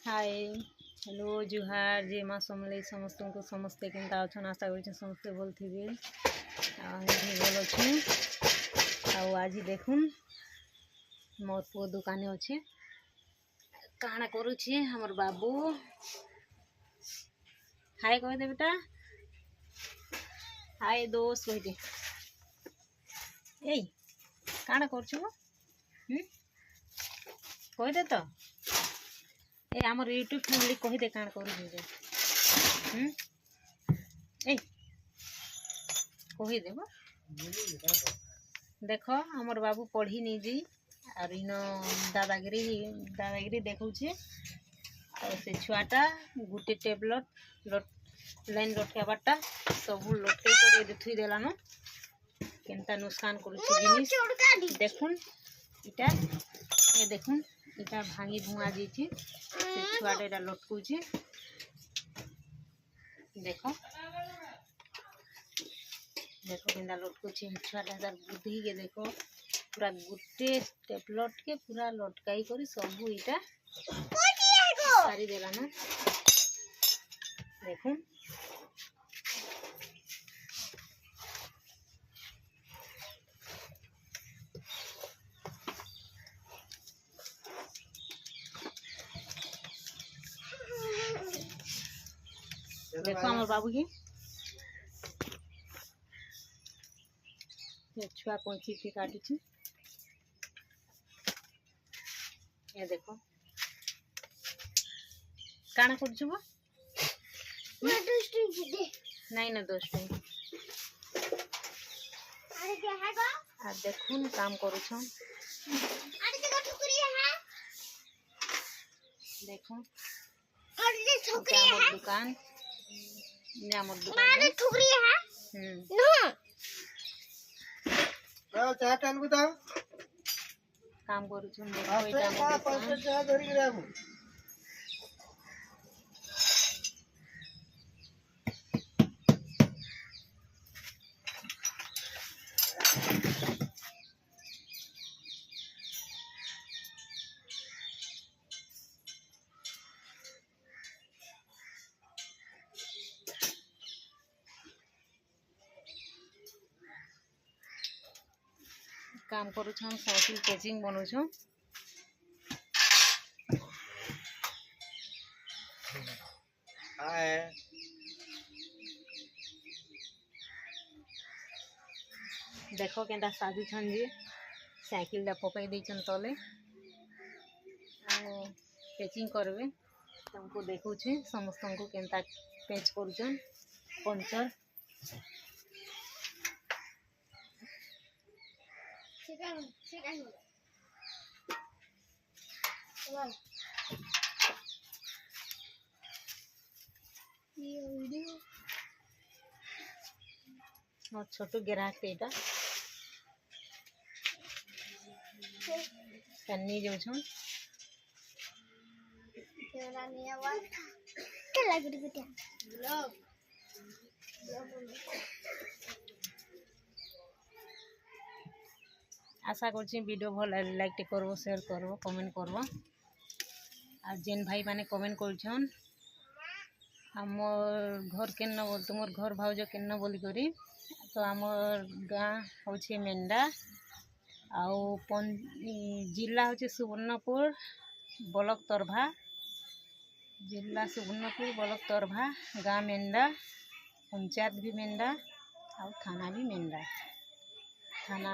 Hi hello जुहार जे माँ समले समस्त को समस्ते केनता अच्छन आशा कर समस्ते भल थे भल अच्छे आज देखुन मोर पुओ दुकाने अच्छे काଣା करुछे हमर बाबू हाय कह दे बेटा हाय दोस्त कह दे ए काଣା करछु कह दे तो ए आमर यूट्यूब फैमिली कह दे काण कर ए कही देव देख आमर बाबू पढ़ी नहीं जी और इन दादागिरी देखुचे और से छुआटा गोटे टेबलेट लाइन लटकाबारटा सब लटके थुई देलान केनता नुकसान कर देखुन इटा ये देखुन इटा भांगी भुआ जाइए से छुआटा इटा लटकुचे देखो देखो केनता लटकुचे छुआटा तार बुद्धि के देखो पूरा गोटे टेबलेट के पूरा लटकाई कर सब इटा सारी देला ना देखुन देखो हमारे बाबू की छुआ पंखी के काटी ये देखो काना कर नहीं ना दोस्त देखुन काम कर देखो दुकान काम कर काम करुछन साइकिल कैचिंग बनौछन देखो केनता साजु छन जी साइकिल दा पकई देछन तले कैचिंग करबे तुमको देखुछे समस्त को केनता पेच करुछन पंचर और छोटू ग्राहक एटा कन्नी जो छन आशा करछि वीडियो भल लाइक करबो शेयर करबो कमेंट करबो आ जेन भाई माने कमेंट करछन हमर घर केन बोल तुमर घर भाउज केन बोली करी तो हमर गाँ होछे मेंढा आउ जिला होछे सुवर्णपुर ब्लॉक तरभा जिला सुवर्णपुर ब्लॉक तरभा गाँ मेंढा पंचायत भी मेंढा आउ थाना भी मेंढा थाना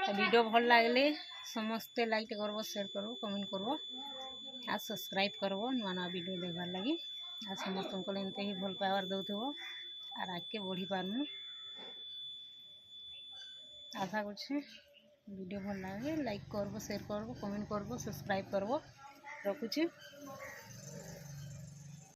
वीडियो भल लगले समस्ते लाइक करबो शेयर करबो कमेंट करबो आ सब्सक्राइब करबो नुआ नुआ वीडियो देखबार लगी आ समस्त को एमते ही भल पावर दउथबो आर आगे बढ़ी पारमु आशा करछि वीडियो भल लगे लाइक करबो शेयर करबो कमेंट करबो सब्सक्राइब करबो रखुछि।